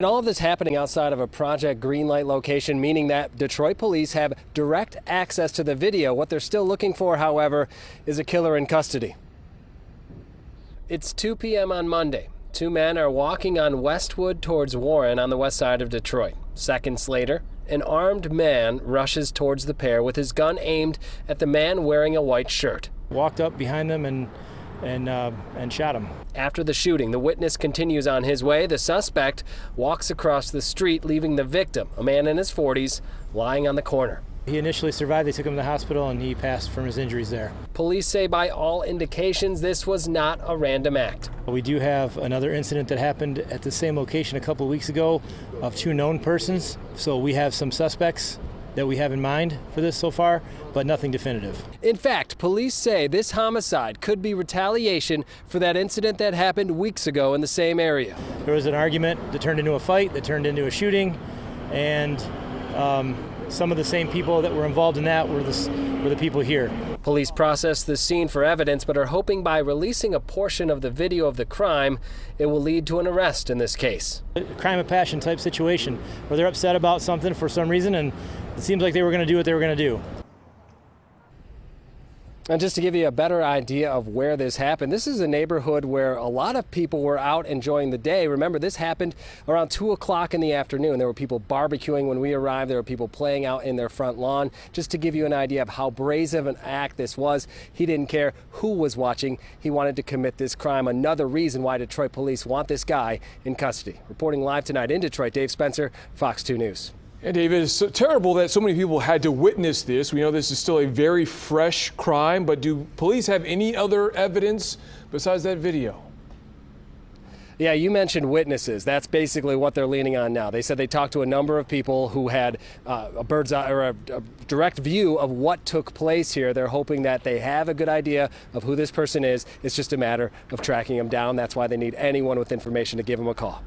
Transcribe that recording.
And all of this happening outside of a Project Greenlight location, meaning that Detroit police have direct access to the video. What they're still looking for, however, is a killer in custody. It's 2 p.m. on Monday. Two men are walking on Westwood towards Warren on the west side of Detroit. Seconds later, an armed man rushes towards the pair with his gun aimed at the man wearing a white shirt. Walked up behind them and shot him. After the shooting, the witness continues on his way. The suspect walks across the street, leaving the victim, a man in his 40s, lying on the corner. He initially survived. They took him to the hospital and he passed from his injuries there. Police say by all indications this was not a random act. We do have another incident that happened at the same location a couple of weeks ago of two known persons. So we have some suspects that we have in mind for this so far, but nothing definitive. In fact, police say this homicide could be retaliation for that incident that happened weeks ago in the same area. There was an argument that turned into a fight, that turned into a shooting, and some of the same people that were involved in that were the people here. Police processed the scene for evidence, but are hoping by releasing a portion of the video of the crime, it will lead to an arrest in this case. A crime of passion type situation where they're upset about something for some reason, and it seems like they were going to do what they were going to do. And just to give you a better idea of where this happened, this is a neighborhood where a lot of people were out enjoying the day. Remember, this happened around 2 o'clock in the afternoon. There were people barbecuing when we arrived. There were people playing out in their front lawn. Just to give you an idea of how brazen an act this was, he didn't care who was watching. He wanted to commit this crime. Another reason why Detroit police want this guy in custody. Reporting live tonight in Detroit, Dave Spencer, Fox 2 News. And David, it's so terrible that so many people had to witness this. We know this is still a very fresh crime, but do police have any other evidence besides that video? Yeah, you mentioned witnesses. That's basically what they're leaning on now. They said they talked to a number of people who had a bird's eye or a direct view of what took place here. They're hoping that they have a good idea of who this person is. It's just a matter of tracking him down. That's why they need anyone with information to give them a call.